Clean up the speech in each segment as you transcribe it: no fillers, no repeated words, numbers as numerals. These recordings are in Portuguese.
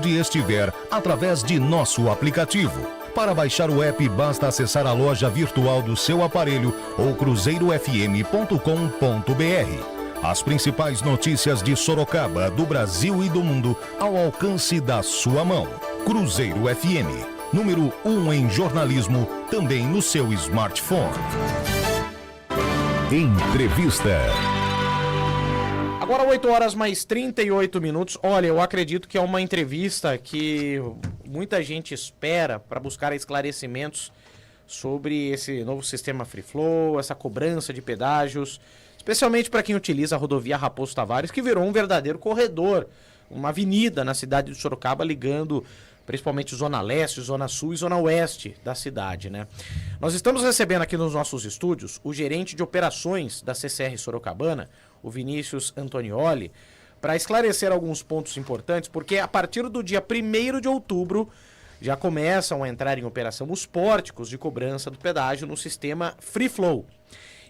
onde estiver através de nosso aplicativo. Para baixar o app, basta acessar a loja virtual do seu aparelho ou cruzeirofm.com.br. As principais notícias de Sorocaba, do Brasil e do mundo ao alcance da sua mão. Cruzeiro FM, número 1 em jornalismo, também no seu smartphone. Entrevista. Agora 8 horas mais 38 minutos. Olha, eu acredito que é uma entrevista que muita gente espera para buscar esclarecimentos sobre esse novo sistema Free Flow, essa cobrança de pedágios, especialmente para quem utiliza a rodovia Raposo Tavares, que virou um verdadeiro corredor, uma avenida na cidade de Sorocaba ligando principalmente Zona Leste, Zona Sul e Zona Oeste da cidade, né? Nós estamos recebendo aqui nos nossos estúdios o gerente de operações da CCR Sorocabana, o Vinícius Antonioli, para esclarecer alguns pontos importantes, porque a partir do dia 1º de outubro já começam a entrar em operação os pórticos de cobrança do pedágio no sistema Free Flow.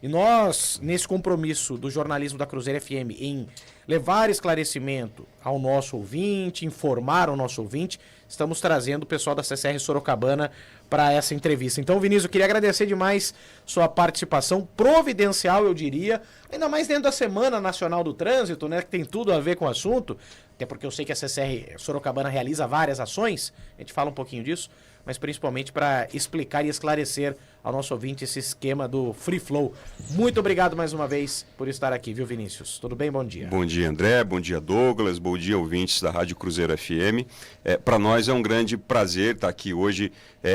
E nós, nesse compromisso do jornalismo da Cruzeiro FM em levar esclarecimento ao nosso ouvinte, informar ao nosso ouvinte, estamos trazendo o pessoal da CCR Sorocabana para essa entrevista. Então, Vinícius, eu queria agradecer demais sua participação providencial, eu diria, ainda mais dentro da Semana Nacional do Trânsito, né, que tem tudo a ver com o assunto, até porque eu sei que a CCR Sorocabana realiza várias ações, a gente fala um pouquinho disso, mas principalmente para explicar e esclarecer ao nosso ouvinte esse esquema do Free Flow. Muito obrigado mais uma vez por estar aqui, viu, Vinícius? Tudo bem? Bom dia. Bom dia, André. Bom dia, Douglas. Bom dia, ouvintes da Rádio Cruzeiro FM. Para nós é um grande prazer estar aqui hoje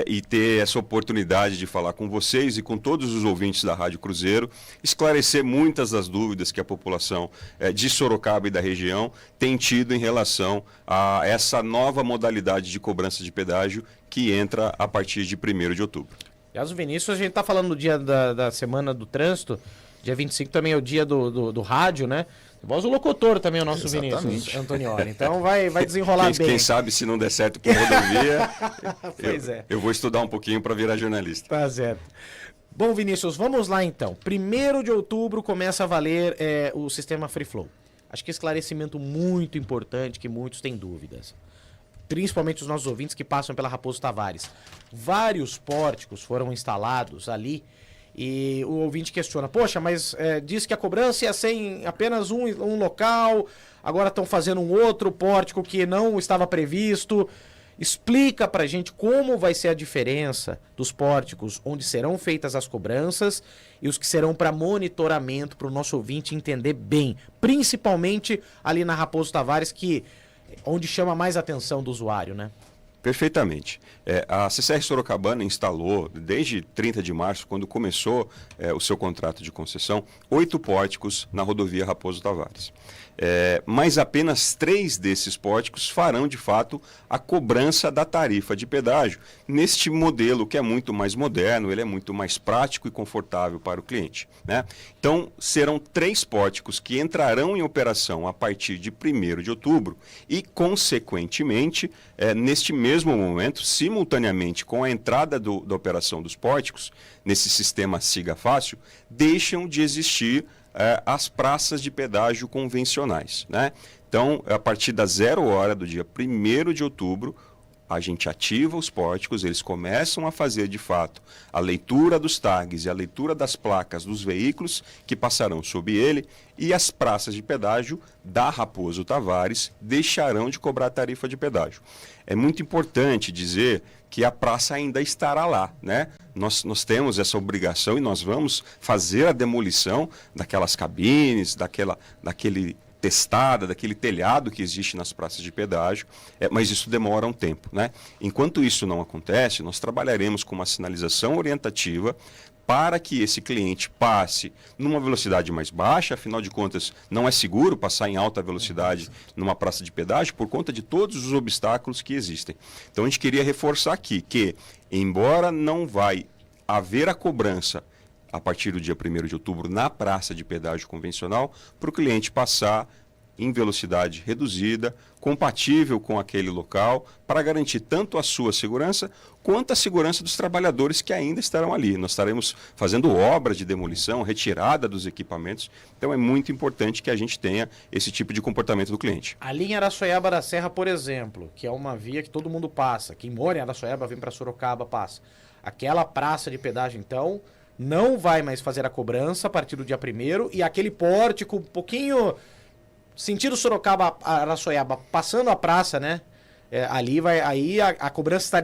e ter essa oportunidade de falar com vocês e com todos os ouvintes da Rádio Cruzeiro, esclarecer muitas das dúvidas que a população de Sorocaba e da região tem tido em relação a essa nova modalidade de cobrança de pedágio que entra a partir de 1º de outubro. Aliás, o Vinícius, a gente está falando do dia da Semana do Trânsito, dia 25 também é o dia do rádio, né? Voz do locutor também, o nosso Exatamente. Vinícius Antonioli. Então vai desenrolar bem. Quem sabe se não der certo com a rodovia, Pois eu vou estudar um pouquinho para virar jornalista. Tá certo. Bom, Vinícius, vamos lá então. 1º de outubro começa a valer o sistema Free Flow. Acho que esclarecimento muito importante, que muitos têm dúvidas. Principalmente os nossos ouvintes que passam pela Raposo Tavares. Vários pórticos foram instalados ali e o ouvinte questiona, poxa, mas diz que a cobrança ia ser em apenas um local, agora estão fazendo um outro pórtico que não estava previsto. Explica pra gente como vai ser a diferença dos pórticos onde serão feitas as cobranças e os que serão para monitoramento, para o nosso ouvinte entender bem, principalmente ali na Raposo Tavares, onde chama mais a atenção do usuário, né? Perfeitamente. A CCR Sorocabana instalou, desde 30 de março, quando começou o seu contrato de concessão, 8 pórticos na rodovia Raposo Tavares. Mas apenas 3 desses pórticos farão, de fato, a cobrança da tarifa de pedágio, neste modelo que é muito mais moderno, ele é muito mais prático e confortável para o cliente, né? Então, serão 3 pórticos que entrarão em operação a partir de 1º de outubro e, consequentemente, neste mesmo momento, simultaneamente com a entrada da operação dos pórticos, nesse sistema Siga Fácil, deixam de existir as praças de pedágio convencionais, né? Então, a partir da 0 hora do dia 1º de outubro, a gente ativa os pórticos, eles começam a fazer, de fato, a leitura dos tags e a leitura das placas dos veículos que passarão sob ele, e as praças de pedágio da Raposo Tavares deixarão de cobrar tarifa de pedágio. É muito importante dizer que a praça ainda estará lá, né? Nós temos essa obrigação e nós vamos fazer a demolição daquelas cabines, daquele testada, daquele telhado que existe nas praças de pedágio, mas isso demora um tempo, né? Enquanto isso não acontece, nós trabalharemos com uma sinalização orientativa para que esse cliente passe numa velocidade mais baixa, afinal de contas não é seguro passar em alta velocidade numa praça de pedágio por conta de todos os obstáculos que existem. Então a gente queria reforçar aqui que, embora não vai haver a cobrança a partir do dia 1º de outubro na praça de pedágio convencional, para o cliente passar em velocidade reduzida, compatível com aquele local, para garantir tanto a sua segurança quanto a segurança dos trabalhadores que ainda estarão ali. Nós estaremos fazendo obra de demolição, retirada dos equipamentos, então é muito importante que a gente tenha esse tipo de comportamento do cliente. A linha Araçoiaba da Serra, por exemplo, que é uma via que todo mundo passa, quem mora em Araçoiaba vem para Sorocaba, passa. Aquela praça de pedágio, então, não vai mais fazer a cobrança a partir do dia 1º, e aquele pórtico um pouquinho sentido Sorocaba, Araçoiaba, passando a praça, né? Aí a cobrança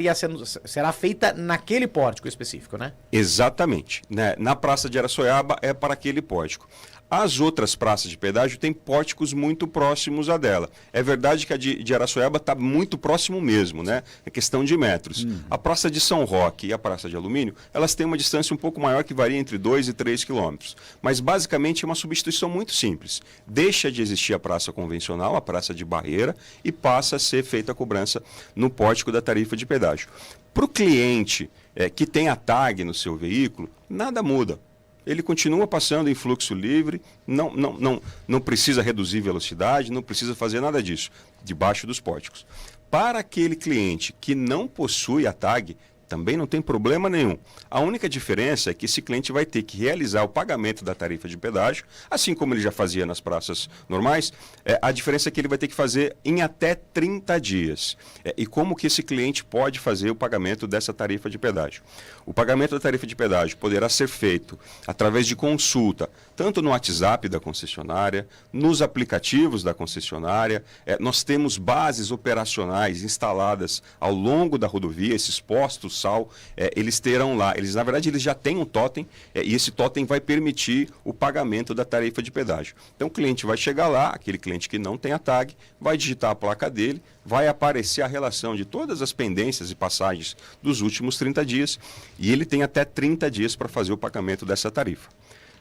será feita naquele pórtico específico, né? Exatamente. Né? Na praça de Araçoiaba é para aquele pórtico. As outras praças de pedágio têm pórticos muito próximos a dela. É verdade que a de Araçoiaba está muito próximo mesmo, né? É questão de metros. A praça de São Roque e a praça de Alumínio, elas têm uma distância um pouco maior, que varia entre 2 e 3 quilômetros. Mas basicamente é uma substituição muito simples. Deixa de existir a praça convencional, a praça de barreira, e passa a ser feita a cobrança no pórtico da tarifa de pedágio. Para o cliente que tem a tag no seu veículo, nada muda. Ele continua passando em fluxo livre, não precisa reduzir velocidade, não precisa fazer nada disso, debaixo dos pórticos. Para aquele cliente que não possui a tag, também não tem problema nenhum. A única diferença é que esse cliente vai ter que realizar o pagamento da tarifa de pedágio, assim como ele já fazia nas praças normais. A diferença é que ele vai ter que fazer em até 30 dias. E como que esse cliente pode fazer o pagamento dessa tarifa de pedágio? O pagamento da tarifa de pedágio poderá ser feito através de consulta, tanto no WhatsApp da concessionária, nos aplicativos da concessionária. Nós temos bases operacionais instaladas ao longo da rodovia, esses postos sal, eles terão lá, na verdade eles já têm um totem, e esse totem vai permitir o pagamento da tarifa de pedágio. Então o cliente vai chegar lá, aquele cliente que não tem a tag, vai digitar a placa dele, vai aparecer a relação de todas as pendências e passagens dos últimos 30 dias, e ele tem até 30 dias para fazer o pagamento dessa tarifa.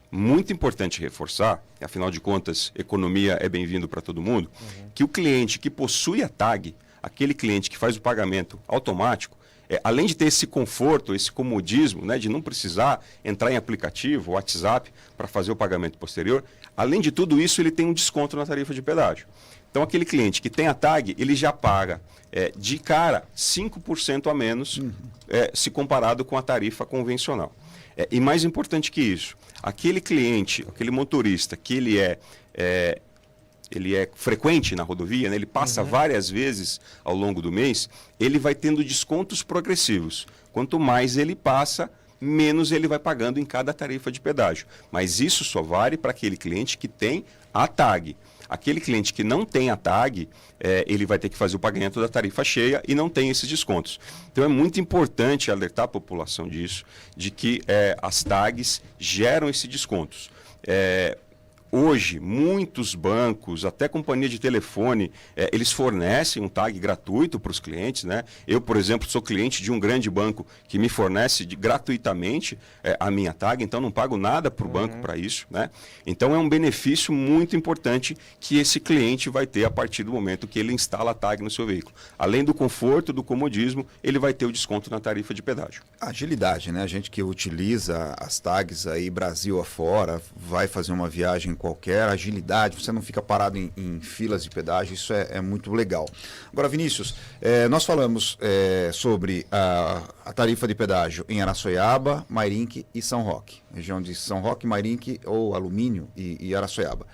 Muito importante reforçar, afinal de contas, economia é bem-vindo para todo mundo, que o cliente que possui a tag, aquele cliente que faz o pagamento automático, além de ter esse conforto, esse comodismo, né, de não precisar entrar em aplicativo, WhatsApp, para fazer o pagamento posterior, além de tudo isso, ele tem um desconto na tarifa de pedágio. Então, aquele cliente que tem a tag, ele já paga de cara 5% a menos se comparado com a tarifa convencional. E mais importante que isso, aquele cliente, aquele motorista que ele é frequente na rodovia, né? Ele passa várias vezes ao longo do mês, ele vai tendo descontos progressivos. Quanto mais ele passa, menos ele vai pagando em cada tarifa de pedágio. Mas isso só vale para aquele cliente que tem a tag. Aquele cliente que não tem a tag, ele vai ter que fazer o pagamento da tarifa cheia e não tem esses descontos. Então é muito importante alertar a população disso, de que as tags geram esses descontos. Hoje, muitos bancos, até companhia de telefone, eles fornecem um tag gratuito para os clientes, né? Eu, por exemplo, sou cliente de um grande banco que me fornece gratuitamente a minha tag, então não pago nada para o banco para isso, né? Então é um benefício muito importante que esse cliente vai ter a partir do momento que ele instala a tag no seu veículo. Além do conforto, do comodismo, ele vai ter o desconto na tarifa de pedágio. Agilidade, né? A gente que utiliza as tags aí Brasil afora, vai fazer uma viagem qualquer, agilidade, você não fica parado em filas de pedágio, isso é muito legal. Agora, Vinícius, nós falamos sobre a tarifa de pedágio em Araçoiaba, Mairinque e São Roque, região de São Roque, Mairinque ou Alumínio e Araçoiaba.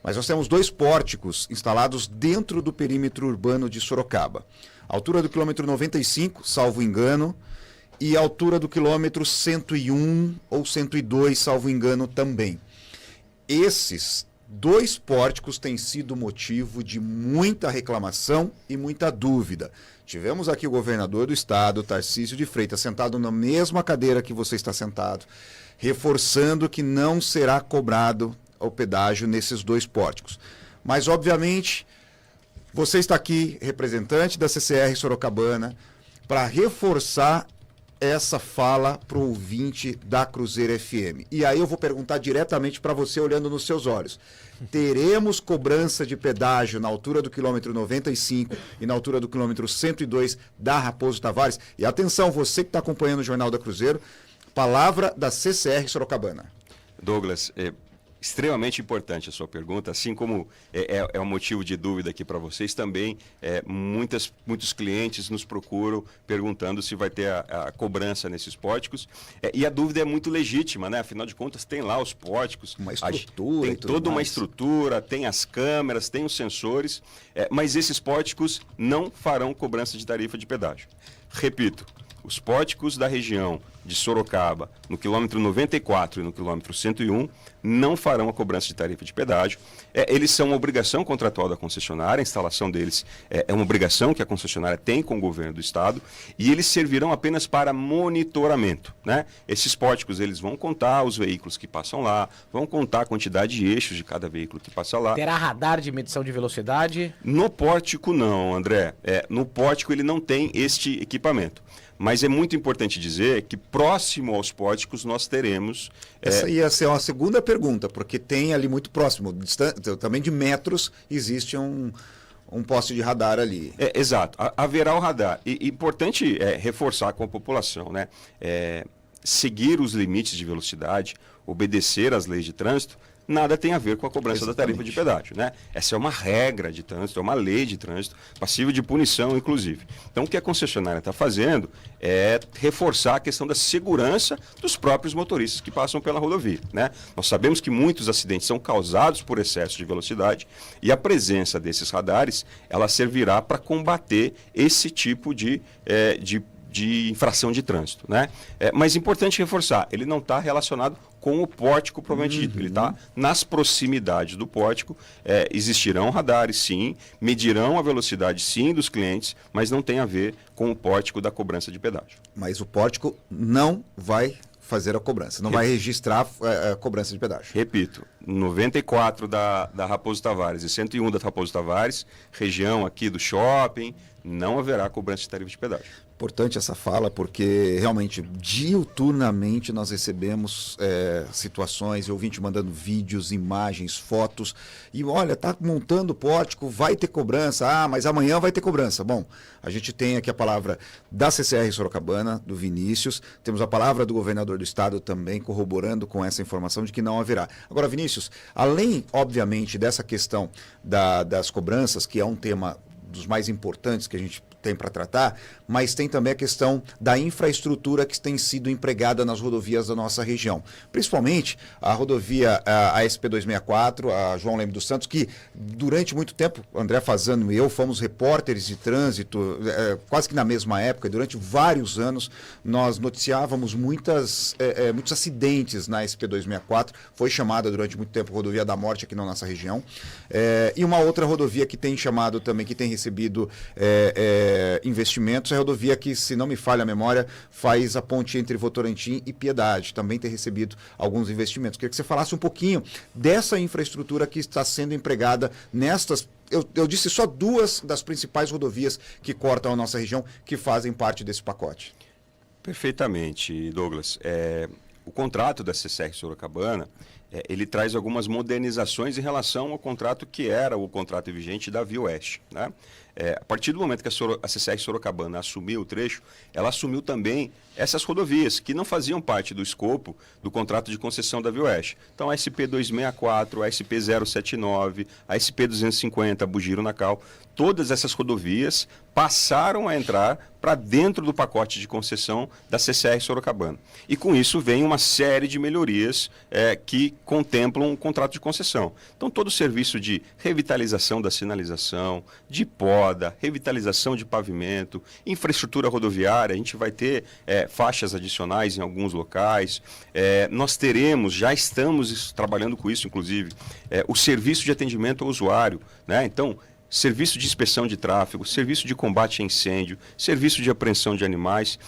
Mas nós temos 2 pórticos instalados dentro do perímetro urbano de Sorocaba. A altura do quilômetro 95, salvo engano, e a altura do quilômetro 101 ou 102, salvo engano, também. Esses 2 pórticos têm sido motivo de muita reclamação e muita dúvida. Tivemos aqui o governador do estado, Tarcísio de Freitas, sentado na mesma cadeira que você está sentado, reforçando que não será cobrado o pedágio nesses 2 pórticos. Mas, obviamente, você está aqui, representante da CCR Sorocabana, para reforçar essa fala para o ouvinte da Cruzeiro FM. E aí eu vou perguntar diretamente para você, olhando nos seus olhos. Teremos cobrança de pedágio na altura do quilômetro 95 e na altura do quilômetro 102 da Raposo Tavares? E atenção, você que está acompanhando o Jornal da Cruzeiro, palavra da CCR Sorocabana. Douglas, Extremamente importante a sua pergunta, assim como é um motivo de dúvida aqui para vocês, também muitos clientes nos procuram perguntando se vai ter a cobrança nesses pórticos. E a dúvida é muito legítima, né? Afinal de contas, tem lá os pórticos. Uma estrutura. Tem toda uma estrutura, tem as câmeras, tem os sensores, mas esses pórticos não farão cobrança de tarifa de pedágio. Repito, os pórticos da região de Sorocaba, no quilômetro 94 e no quilômetro 101, não farão a cobrança de tarifa de pedágio. Eles são uma obrigação contratual da concessionária, a instalação deles é uma obrigação que a concessionária tem com o governo do estado, e eles servirão apenas para monitoramento, né? Esses pórticos, eles vão contar os veículos que passam lá, vão contar a quantidade de eixos de cada veículo que passa lá. Terá radar de medição de velocidade? No pórtico não, André. No pórtico ele não tem este equipamento. Mas é muito importante dizer que próximo aos pórticos nós teremos... Essa ia ser uma segunda pergunta, porque tem ali muito próximo, também de metros, existe um poste de radar ali. Exato, haverá o radar. E importante reforçar com a população, né? Seguir os limites de velocidade, obedecer às leis de trânsito, nada tem a ver com a cobrança da tarifa de pedágio, né? Essa é uma regra de trânsito, é uma lei de trânsito, passível de punição, inclusive. Então, o que a concessionária está fazendo é reforçar a questão da segurança dos próprios motoristas que passam pela rodovia, né? Nós sabemos que muitos acidentes são causados por excesso de velocidade e a presença desses radares, ela servirá para combater esse tipo de infração de trânsito, né? Mas é importante reforçar, ele não está relacionado com o pórtico propriamente dito, ele está nas proximidades do pórtico, existirão radares sim, medirão a velocidade sim dos clientes, mas não tem a ver com o pórtico da cobrança de pedágio. Mas o pórtico não vai fazer a cobrança, não vai registrar a cobrança de pedágio. Repito, 94 da Raposo Tavares e 101 da Raposo Tavares, região aqui do shopping, não haverá cobrança de tarifa de pedágio. Importante essa fala, porque realmente diuturnamente nós recebemos situações, ouvinte mandando vídeos, imagens, fotos, e olha, tá montando o pórtico, vai ter cobrança, mas amanhã vai ter cobrança. Bom, a gente tem aqui a palavra da CCR Sorocabana, do Vinícius, temos a palavra do governador do estado também corroborando com essa informação de que não haverá. Agora, Vinícius, além, obviamente, dessa questão das cobranças, que é um tema dos mais importantes que a gente tem para tratar, mas tem também a questão da infraestrutura que tem sido empregada nas rodovias da nossa região. Principalmente a rodovia a SP-264, a João Leme dos Santos, que durante muito tempo, André Fazano e eu fomos repórteres de trânsito, quase que na mesma época, e durante vários anos nós noticiávamos muitos acidentes na SP-264, foi chamada durante muito tempo Rodovia da Morte aqui na nossa região, e uma outra rodovia que tem chamado também, que tem recebido investimentos, é a rodovia que, se não me falha a memória, faz a ponte entre Votorantim e Piedade, também tem recebido alguns investimentos. Queria que você falasse um pouquinho dessa infraestrutura que está sendo empregada nestas, eu disse só duas das principais rodovias que cortam a nossa região, que fazem parte desse pacote. Perfeitamente, Douglas. O contrato da CCR Sorocabana, ele traz algumas modernizações em relação ao contrato que era o contrato vigente da Via Oeste, né? A partir do momento que a CCR Sorocabana assumiu o trecho, ela assumiu também essas rodovias que não faziam parte do escopo do contrato de concessão da Via Oeste. Então, a SP-264, a SP-079, a SP-250, Bugiro-Nacal, todas essas rodovias passaram a entrar para dentro do pacote de concessão da CCR Sorocabana. E com isso vem uma série de melhorias que contemplam um contrato de concessão. Então, todo o serviço de revitalização da sinalização, de poda, revitalização de pavimento, infraestrutura rodoviária, a gente vai ter faixas adicionais em alguns locais. Nós teremos, já estamos trabalhando com isso, inclusive, o serviço de atendimento ao usuário, né? Então, serviço de inspeção de tráfego, serviço de combate a incêndio, serviço de apreensão de animais,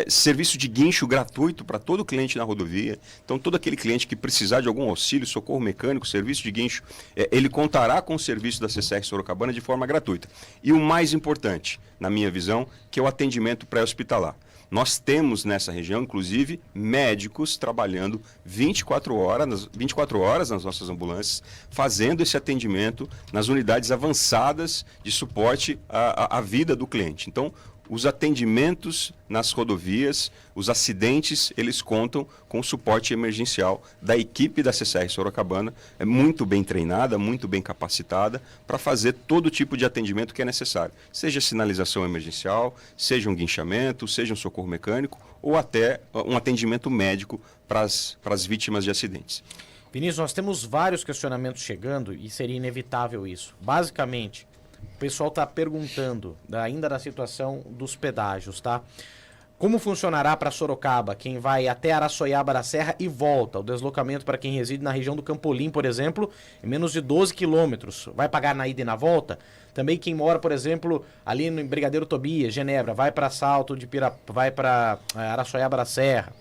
serviço de guincho gratuito para todo cliente na rodovia. Então, todo aquele cliente que precisar de algum auxílio, socorro mecânico, serviço de guincho, ele contará com o serviço da CCR Sorocabana de forma gratuita. E o mais importante, na minha visão, que é o atendimento pré-hospitalar. Nós temos nessa região, inclusive, médicos trabalhando 24 horas nas nossas ambulâncias, fazendo esse atendimento nas unidades avançadas de suporte à vida do cliente. Então, os atendimentos nas rodovias, os acidentes, eles contam com o suporte emergencial da equipe da CCR Sorocabana, é muito bem treinada, muito bem capacitada para fazer todo tipo de atendimento que é necessário. Seja sinalização emergencial, seja um guinchamento, seja um socorro mecânico ou até um atendimento médico para as vítimas de acidentes. Vinícius, nós temos vários questionamentos chegando e seria inevitável isso. Basicamente, o pessoal está perguntando ainda da situação dos pedágios, tá? Como funcionará para Sorocaba, quem vai até Araçoiaba da Serra e volta? O deslocamento para quem reside na região do Campolim, por exemplo, é menos de 12 quilômetros. Vai pagar na ida e na volta? Também quem mora, por exemplo, ali no Brigadeiro Tobias, Genebra, vai para Salto de vai para Araçoiaba da Serra.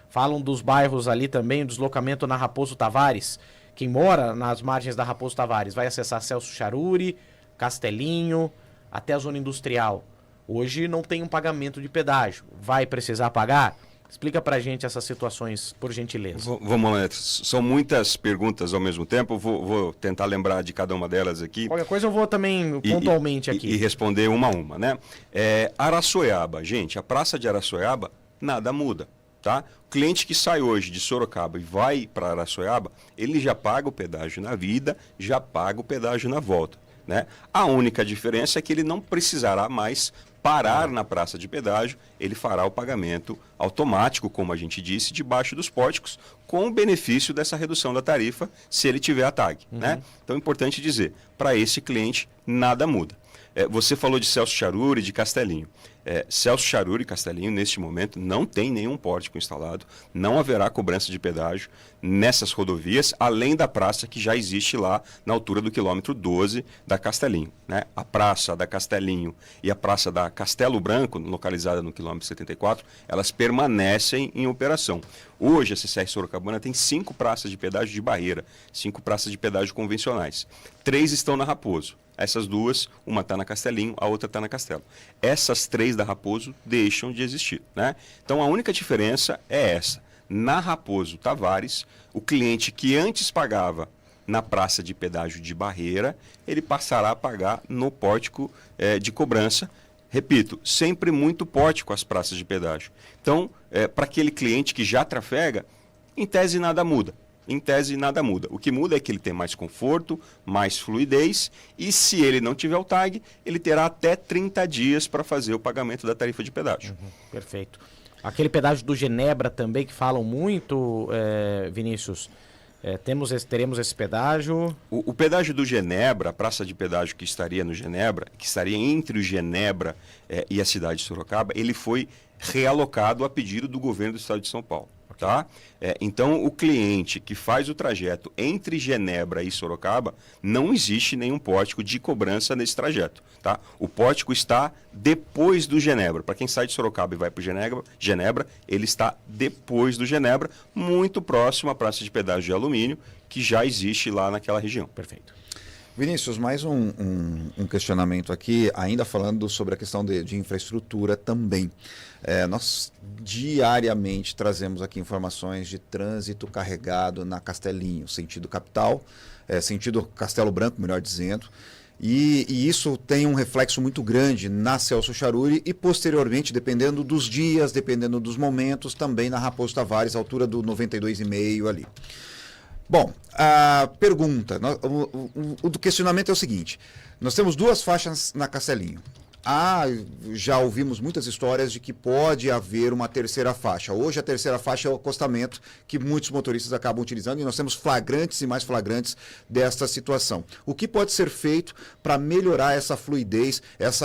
Falam dos bairros ali também, o deslocamento na Raposo Tavares. Quem mora nas margens da Raposo Tavares vai acessar Celso Charuri, Castelinho, até a zona industrial. Hoje não tem um pagamento de pedágio. Vai precisar pagar? Explica pra gente essas situações, por gentileza. Vamos lá, são muitas perguntas ao mesmo tempo, vou tentar lembrar de cada uma delas aqui. Qualquer coisa eu vou também pontualmente aqui. E responder uma a uma, né? Araçoiaba, gente, a praça de Araçoiaba, nada muda, tá? O cliente que sai hoje de Sorocaba e vai para Araçoiaba, ele já paga o pedágio na vida, já paga o pedágio na volta, né? A única diferença é que ele não precisará mais parar na praça de pedágio, ele fará o pagamento automático, como a gente disse, debaixo dos pórticos, com o benefício dessa redução da tarifa, se ele tiver a tag, né? Então é importante dizer, para esse cliente nada muda. Você falou de Celso Charuri e de Castelinho. Celso Charuri e Castelinho, neste momento, não tem nenhum pórtico instalado, não haverá cobrança de pedágio nessas rodovias, além da praça que já existe lá na altura do quilômetro 12 da Castelinho, né? A praça da Castelinho e a praça da Castelo Branco, localizada no quilômetro 74, elas permanecem em operação. Hoje a CCR Sorocabana tem 5 praças de pedágio de barreira, 5 praças de pedágio convencionais. 3 estão na Raposo. Essas 2, uma está na Castelinho, a outra está na Castelo. Essas 3 da Raposo deixam de existir, né? Então a única diferença é essa. Na Raposo Tavares, o cliente que antes pagava na praça de pedágio de barreira, ele passará a pagar no pórtico de cobrança. Repito, sempre muito pórtico as praças de pedágio. Então, para aquele cliente que já trafega, em tese nada muda. Em tese, nada muda. O que muda é que ele tem mais conforto, mais fluidez, e se ele não tiver o tag, ele terá até 30 dias para fazer o pagamento da tarifa de pedágio. Perfeito. Aquele pedágio do Genebra também, que falam muito, Vinícius, teremos esse pedágio? O pedágio do Genebra, a praça de pedágio que estaria no Genebra, que estaria entre o Genebra e a cidade de Sorocaba, ele foi realocado a pedido do governo do estado de São Paulo. Tá? Então, o cliente que faz o trajeto entre Genebra e Sorocaba, não existe nenhum pórtico de cobrança nesse trajeto. Tá? O pórtico está depois do Genebra. Para quem sai de Sorocaba e vai para o Genebra, ele está depois do Genebra, muito próximo à praça de pedágio de alumínio, que já existe lá naquela região. Perfeito. Vinícius, mais um questionamento aqui, ainda falando sobre a questão de infraestrutura também. Nós diariamente trazemos aqui informações de trânsito carregado na Castelinho, sentido capital, sentido Castelo Branco, melhor dizendo, e isso tem um reflexo muito grande na Celso Charuri e posteriormente, dependendo dos dias, dependendo dos momentos, também na Raposo Tavares, altura do 92,5 ali. Bom, a pergunta, o questionamento é o seguinte, nós temos 2 faixas na Castelinho. Já ouvimos muitas histórias de que pode haver uma terceira faixa. Hoje a terceira faixa é o acostamento que muitos motoristas acabam utilizando e nós temos flagrantes e mais flagrantes desta situação. O que pode ser feito para melhorar essa fluidez,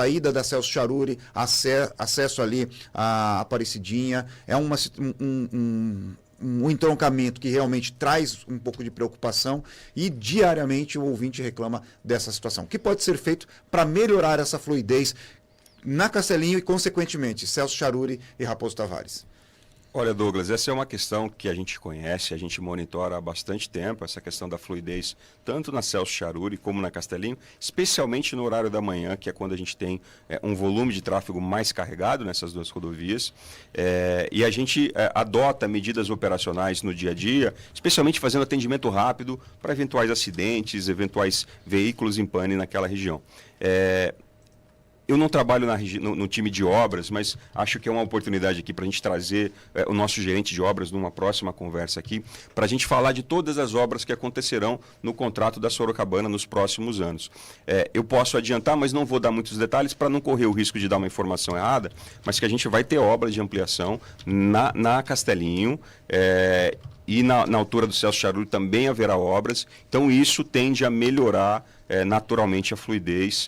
ida da Celso Charuri, acesso ali à Aparecidinha, um entroncamento que realmente traz um pouco de preocupação e diariamente o ouvinte reclama dessa situação. O que pode ser feito para melhorar essa fluidez na Castelinho e, consequentemente, Celso Charuri e Raposo Tavares? Olha, Douglas, essa é uma questão que a gente conhece, a gente monitora há bastante tempo, essa questão da fluidez, tanto na Celso Charuri como na Castelinho, especialmente no horário da manhã, que é quando a gente tem um volume de tráfego mais carregado nessas 2 rodovias, e a gente adota medidas operacionais no dia a dia, especialmente fazendo atendimento rápido para eventuais acidentes, eventuais veículos em pane naquela região. Eu não trabalho no time de obras, mas acho que é uma oportunidade aqui para a gente trazer o nosso gerente de obras numa próxima conversa aqui, para a gente falar de todas as obras que acontecerão no contrato da Sorocabana nos próximos anos. Eu posso adiantar, mas não vou dar muitos detalhes para não correr o risco de dar uma informação errada, mas que a gente vai ter obras de ampliação na Castelinho, e na altura do Celso Charuri também haverá obras, então isso tende a melhorar naturalmente a fluidez.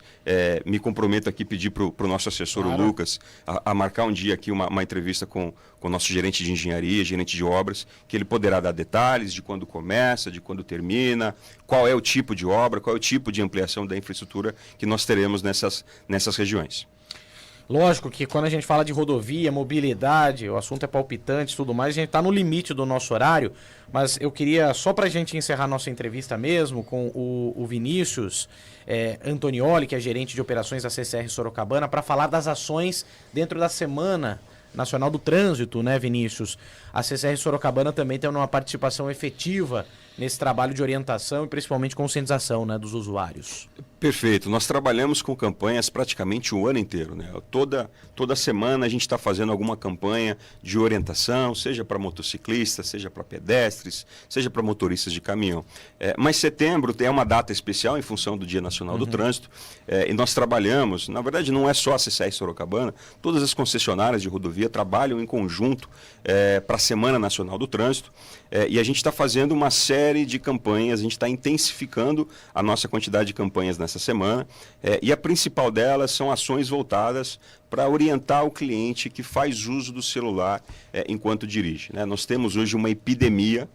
Me comprometo aqui a pedir para o nosso assessor, claro, o Lucas, a marcar um dia aqui uma entrevista com o nosso gerente de engenharia, gerente de obras, que ele poderá dar detalhes de quando começa, de quando termina, qual é o tipo de obra, qual é o tipo de ampliação da infraestrutura que nós teremos nessas regiões. Lógico que quando a gente fala de rodovia, mobilidade, o assunto é palpitante e tudo mais, a gente está no limite do nosso horário, mas eu queria, só para a gente encerrar nossa entrevista mesmo, com o Vinícius Antonioli, que é gerente de operações da CCR Sorocabana, para falar das ações dentro da Semana Nacional do Trânsito, né, Vinícius? A CCR Sorocabana também tem uma participação efetiva nesse trabalho de orientação e principalmente conscientização, né, dos usuários. Perfeito. Nós trabalhamos com campanhas praticamente o ano inteiro, né? Toda semana a gente está fazendo alguma campanha de orientação, seja para motociclistas, seja para pedestres, seja para motoristas de caminhão. Mas setembro é uma data especial em função do Dia Nacional do Trânsito, e nós trabalhamos, na verdade não é só a CCR Sorocabana, todas as concessionárias de rodovia trabalham em conjunto para a Semana Nacional do Trânsito, e a gente está fazendo uma série de campanhas, a gente está intensificando a nossa quantidade de campanhas nessa semana, e a principal delas são ações voltadas para orientar o cliente que faz uso do celular enquanto dirige, né? Nós temos hoje uma epidemia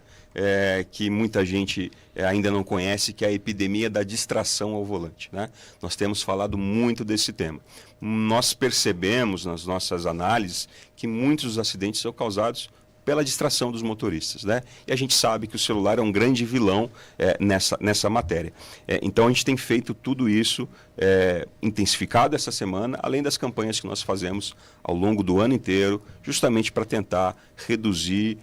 que muita gente ainda não conhece, que é a epidemia da distração ao volante, né? Nós temos falado muito desse tema. Nós percebemos nas nossas análises que muitos dos acidentes são causados pela distração dos motoristas, né? E a gente sabe que o celular é um grande vilão nessa matéria. Então a gente tem feito tudo isso intensificado essa semana, além das campanhas que nós fazemos ao longo do ano inteiro, justamente para tentar reduzir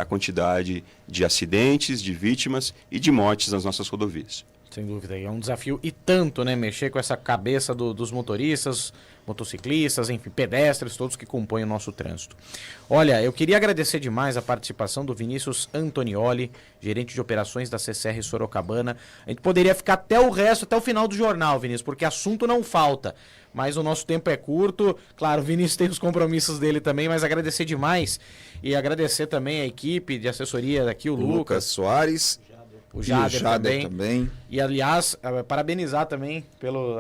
a quantidade de acidentes, de vítimas e de mortes nas nossas rodovias. Sem dúvida, é um desafio e tanto, né, mexer com essa cabeça dos motoristas, motociclistas, enfim, pedestres, todos que compõem o nosso trânsito. Olha, eu queria agradecer demais a participação do Vinícius Antonioli, gerente de operações da CCR Sorocabana. A gente poderia ficar até o final do jornal, Vinícius, porque assunto não falta, mas o nosso tempo é curto. Claro, o Vinícius tem os compromissos dele também, mas agradecer demais e agradecer também a equipe de assessoria daqui, o Lucas Soares. O Jader também. E, aliás, parabenizar também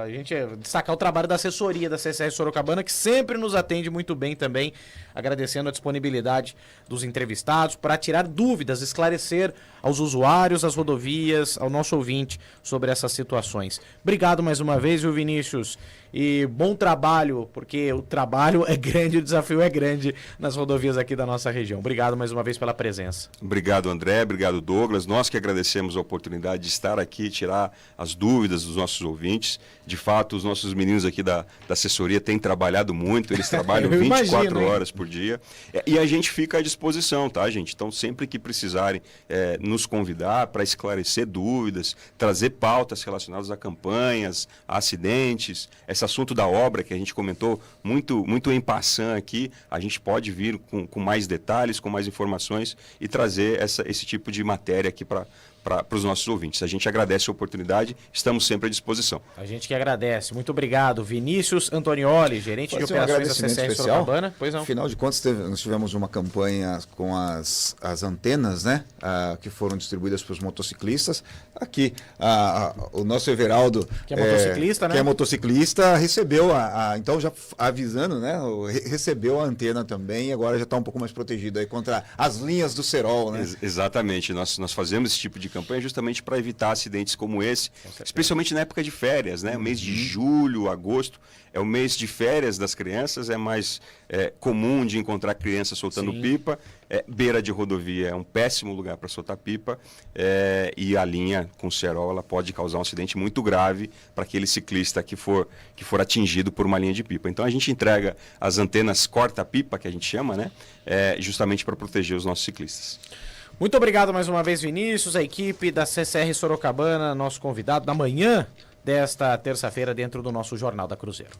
a gente destacar o trabalho da assessoria da CCR Sorocabana, que sempre nos atende muito bem também, agradecendo a disponibilidade dos entrevistados para tirar dúvidas, esclarecer aos usuários, às rodovias, ao nosso ouvinte sobre essas situações. Obrigado mais uma vez, viu, Vinícius? E bom trabalho, porque o trabalho é grande, o desafio é grande nas rodovias aqui da nossa região. Obrigado mais uma vez pela presença. Obrigado, André. Obrigado, Douglas. Nós que agradecemos a oportunidade de estar aqui, tirar as dúvidas dos nossos ouvintes. De fato, os nossos meninos aqui da assessoria têm trabalhado muito, eles trabalham 24 horas por dia. E a gente fica à disposição, tá, gente? Então, sempre que precisarem nos convidar para esclarecer dúvidas, trazer pautas relacionadas a campanhas, a acidentes, esse assunto da obra que a gente comentou muito em passant aqui, a gente pode vir com mais detalhes, com mais informações e trazer esse tipo de matéria aqui para os nossos ouvintes. A gente agradece a oportunidade, estamos sempre à disposição. A gente que agradece. Muito obrigado. Vinícius Antonioli, gerente de operações da CCR Sorocabana. Pois não. Afinal de contas, nós tivemos uma campanha com as antenas, né, que foram distribuídas para os motociclistas. Aqui, o nosso Everaldo, que é motociclista, né? Que é motociclista, recebeu então já avisando, né, recebeu a antena também e agora já está um pouco mais protegido aí contra as linhas do cerol, né? Exatamente. Nós fazemos esse tipo de campanha justamente para evitar acidentes como esse, especialmente na época de férias, né? O mês de julho, agosto, é o mês de férias das crianças, é mais comum de encontrar crianças soltando pipa. Beira de rodovia é um péssimo lugar para soltar pipa, e a linha com cerol ela pode causar um acidente muito grave para aquele ciclista que for atingido por uma linha de pipa. Então a gente entrega as antenas corta-pipa, que a gente chama, né? Justamente para proteger os nossos ciclistas. Muito obrigado mais uma vez, Vinícius, a equipe da CCR Sorocabana, nosso convidado da manhã desta terça-feira dentro do nosso Jornal da Cruzeiro.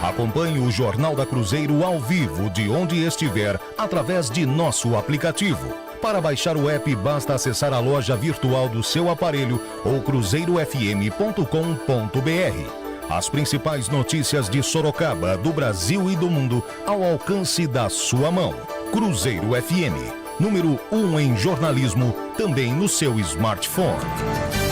Acompanhe o Jornal da Cruzeiro ao vivo de onde estiver através de nosso aplicativo. Para baixar o app, basta acessar a loja virtual do seu aparelho ou cruzeirofm.com.br. As principais notícias de Sorocaba, do Brasil e do mundo ao alcance da sua mão. Cruzeiro FM, número 1 em jornalismo, também no seu smartphone.